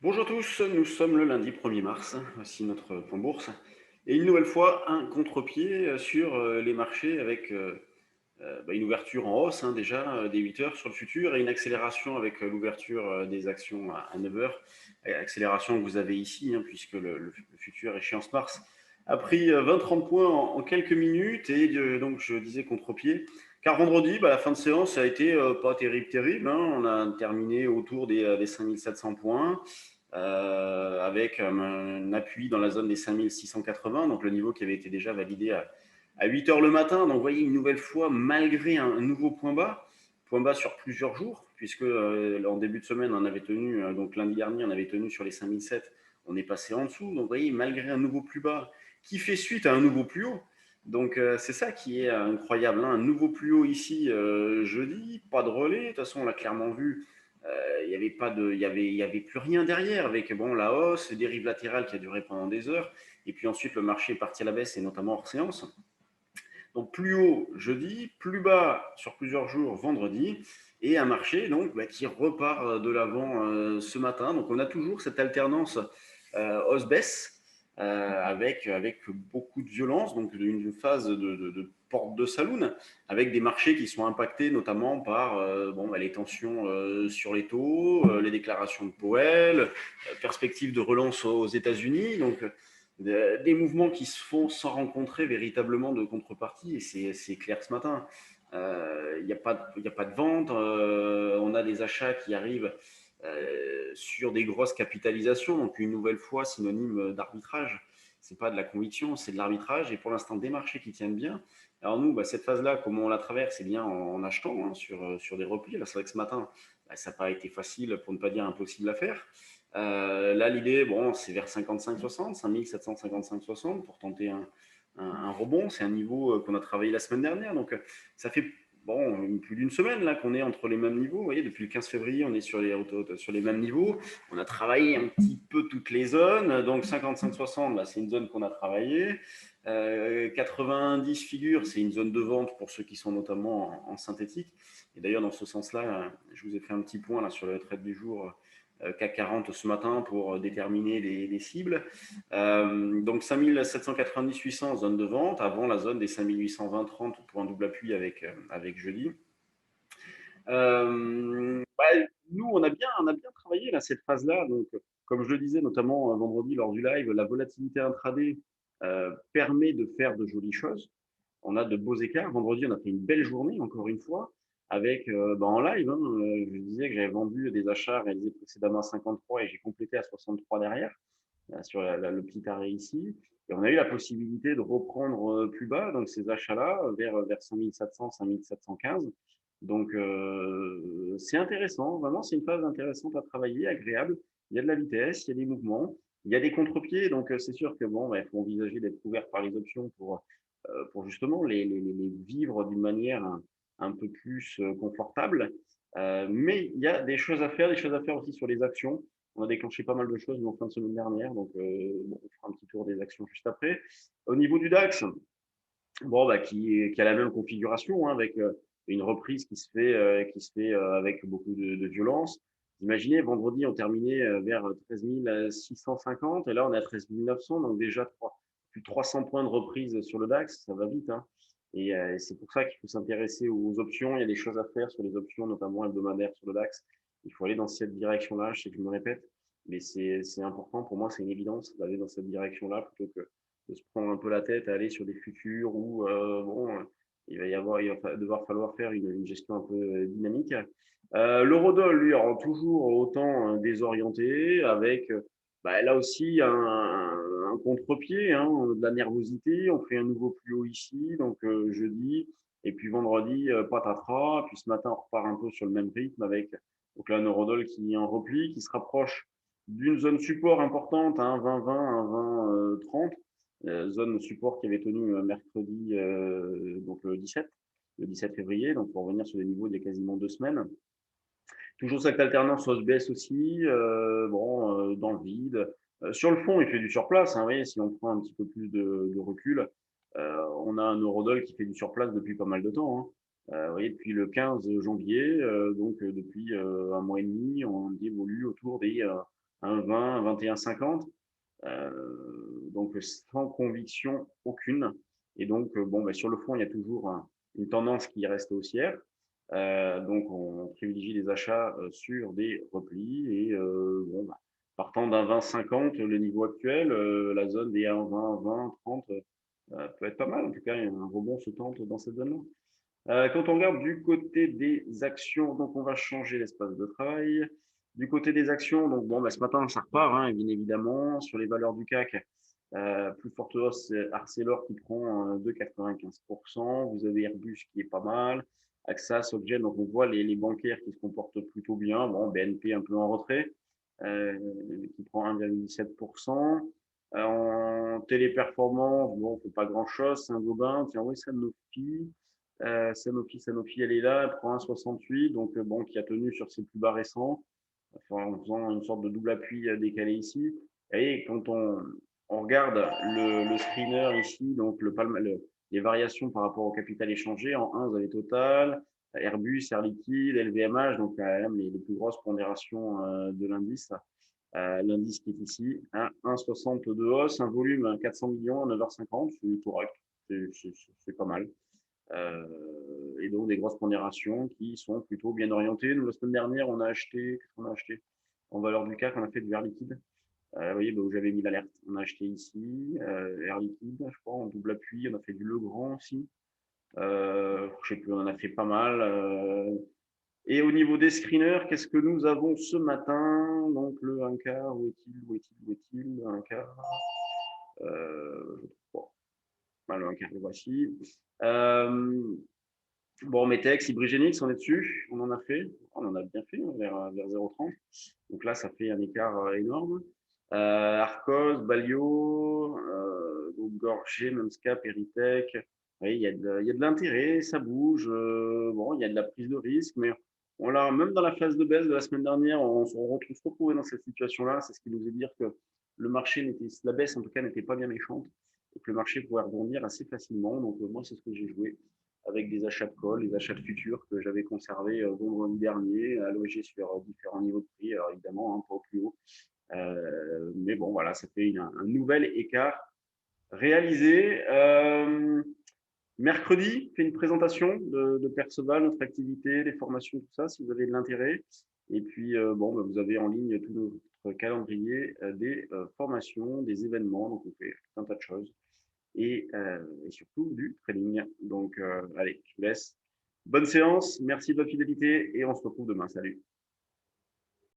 Bonjour à tous, nous sommes le lundi 1er mars, voici notre point bourse. Et une nouvelle fois, un contre-pied sur les marchés avec une ouverture en hausse déjà dès 8 heures sur le futur et une accélération avec l'ouverture des actions à 9 heures. Accélération que vous avez ici, puisque le futur échéance mars a pris 20-30 points en quelques minutes et donc je disais contre-pied. Car vendredi, la fin de séance a été pas terrible, terrible. On a terminé autour des 5700 points avec un appui dans la zone des 5680, donc le niveau qui avait été déjà validé à 8 heures le matin. Donc, vous voyez, une nouvelle fois, malgré un nouveau point bas sur plusieurs jours, puisque en début de semaine, on avait tenu, donc lundi dernier, on avait tenu sur les 5007, on est passé en dessous. Donc, vous voyez, malgré un nouveau plus bas qui fait suite à un nouveau plus haut. Donc, c'est ça qui est incroyable. Un nouveau plus haut ici jeudi, pas de relais. De toute façon, on l'a clairement vu. Il n'y avait pas de, il y avait plus rien derrière avec bon la hausse, dérive latérale qui a duré pendant des heures, et puis ensuite le marché est parti à la baisse et notamment hors séance. Donc plus haut jeudi, plus bas sur plusieurs jours vendredi, et un marché donc qui repart de l'avant ce matin. Donc on a toujours cette alternance hausse-baisse avec beaucoup de violence, donc une phase de porte de saloon, avec des marchés qui sont impactés notamment par les tensions sur les taux, les déclarations de Powell, perspective de relance aux États-Unis. Donc des mouvements qui se font sans rencontrer véritablement de contrepartie, et c'est clair ce matin. Il n'y a, a pas de vente, on a des achats qui arrivent sur des grosses capitalisations, donc une nouvelle fois synonyme d'arbitrage. C'est pas de la conviction, c'est de l'arbitrage, et pour l'instant des marchés qui tiennent bien. Alors nous, cette phase-là, comment on la traverse, c'est bien en achetant sur des replis. Là, c'est vrai que ce matin, ça n'a pas été facile, pour ne pas dire impossible à faire. Là, l'idée, bon, c'est vers 55-60, 5755-60 pour tenter un rebond. C'est un niveau qu'on a travaillé la semaine dernière. Donc, ça fait plus d'une semaine là qu'on est entre les mêmes niveaux. Vous voyez, depuis le 15 février, on est sur les mêmes niveaux. On a travaillé un petit peu toutes les zones. Donc, 55-60, c'est une zone qu'on a travaillée. 90 figures, c'est une zone de vente pour ceux qui sont notamment en synthétique. Et d'ailleurs, dans ce sens-là, je vous ai fait un petit point là, sur le trade du jour CAC 40 ce matin pour déterminer les cibles. Donc 5790-800 zone de vente, avant la zone des 5820-30 pour un double appui avec jeudi. Nous, on a bien travaillé là, cette phase-là. Donc, comme je le disais notamment vendredi lors du live, la volatilité intraday permet de faire de jolies choses. On a de beaux écarts. Vendredi, on a fait une belle journée, encore une fois, avec en live. Je disais que j'avais vendu des achats réalisés précédemment à 53 et j'ai complété à 63 derrière, sur le petit arrêt ici. Et on a eu la possibilité de reprendre plus bas, donc ces achats-là, vers 5700, 5715. Donc, c'est intéressant. Vraiment, c'est une phase intéressante à travailler, agréable. Il y a de la vitesse, il y a des mouvements, il y a des contre-pieds. Donc, c'est sûr que il faut envisager d'être couvert par les options pour justement les vivre d'une manière un peu plus confortable. Mais il y a des choses à faire aussi sur les actions. On a déclenché pas mal de choses en fin de semaine dernière, donc on fera un petit tour des actions juste après. Au niveau du DAX, qui a la même configuration, avec une reprise qui se fait avec beaucoup de violence. Imaginez, vendredi, on terminait vers 13 650 et là, on est à 13 900, donc déjà plus de 300 points de reprise sur le DAX, ça va vite. Et c'est pour ça qu'il faut s'intéresser aux options. Il y a des choses à faire sur les options, notamment hebdomadaires sur le DAX. Il faut aller dans cette direction-là. Je sais que je me répète, mais c'est important. Pour moi, c'est une évidence d'aller dans cette direction-là plutôt que de se prendre un peu la tête à aller sur des futurs où il va devoir falloir faire une gestion un peu dynamique. L'eurodoll, lui, rend toujours autant désorienté, avec là aussi un contre-pied, de la nervosité. On fait un nouveau plus haut ici, donc jeudi, et puis vendredi, patatras. Puis ce matin, on repart un peu sur le même rythme avec donc là, un eurodoll qui est en repli, qui se rapproche d'une zone support importante, 20-20, 20-30, zone support qui avait tenu mercredi, donc le 17 février, donc pour revenir sur des niveaux d'il y a quasiment 2 semaines. Toujours cette alternance hausse-baisse aussi, dans le vide. Sur le fond, il fait du surplace. Vous voyez, si on prend un petit peu plus de recul, on a un eurodoll qui fait du surplace depuis pas mal de temps. Vous voyez, depuis le 15 janvier, donc depuis un mois et demi, on évolue autour des 1,20, 21,50. Donc sans conviction aucune. Et donc, bon, bah, sur le fond, il y a toujours une tendance qui reste haussière. Donc, on privilégie les achats sur des replis. Et bon, bah, partant d'un 20,50, le niveau actuel, la zone des 1,20, 20, 30 peut être pas mal. En tout cas, un rebond se tente dans cette zone-là. Quand on regarde du côté des actions, donc on va changer l'espace de travail. Du côté des actions, donc bon, bah, ce matin, ça repart, hein, bien évidemment. Sur les valeurs du CAC, plus forte hausse, c'est Arcelor qui prend 2,95%. Vous avez Airbus qui est pas mal. AXA, Soggen, donc on voit les bancaires qui se comportent plutôt bien. Bon, BNP un peu en retrait, euh, qui prend 1,17%. En téléperformance, bon, on ne fait pas grand-chose. Saint-Gobain, tiens, oui, Sanofi. Sanofi, elle est là, elle prend 1,68, donc bon, qui a tenu sur ses plus bas récents, enfin, en faisant une sorte de double appui décalé ici. Et quand on regarde le screener ici, donc les variations par rapport au capital échangé, en 1, vous avez Total, Airbus, Air Liquide, LVMH, donc quand même les plus grosses pondérations de l'indice. L'indice qui est ici, à 1,60 de hausse, un volume à 400 millions à 9h50, c'est correct, c'est pas mal. Et donc des grosses pondérations qui sont plutôt bien orientées. Nous, la semaine dernière, on a acheté, qu'est-ce qu'on a acheté en valeur du CAC, on a fait du Air Liquide. Vous voyez, bah, où j'avais mis l'alerte. On a acheté ici, Air Liquide, je crois, en double appui. On a fait du Legrand aussi. Je sais plus, on en a fait pas mal. Et au niveau des screeners, qu'est-ce que nous avons ce matin? Donc le 1 quart, où est-il? 1 quart. Bon, le 1 quart, le voici. Bon, Metex, Ibrigénix, on est dessus. On en a fait. On en a bien fait, hein, vers 0,30. Donc là, ça fait un écart énorme. Arcos, Balio, donc Gorgé, Memscap, Eritech. Oui, il y a de l'intérêt, ça bouge. Bon, il y a de la prise de risque, mais on l'a, même dans la phase de baisse de la semaine dernière, se retrouvait dans cette situation-là. C'est ce qui nous fait dire que le marché la baisse en tout cas n'était pas bien méchante et que le marché pouvait rebondir assez facilement. Donc moi, c'est ce que j'ai joué avec des achats de call, des achats de futurs que j'avais conservés vendredi dernier, allogés sur différents niveaux de prix, alors évidemment, pas au plus haut. Mais bon, voilà, ça fait un nouvel écart réalisé. Mercredi, fait une présentation de Perceval, notre activité, les formations, tout ça, si vous avez de l'intérêt. Et puis, bon, bah, vous avez en ligne tout notre calendrier des formations, des événements. Donc, on fait tout un tas de choses et surtout du trading. Donc, allez, je vous laisse. Bonne séance, merci de votre fidélité et on se retrouve demain. Salut.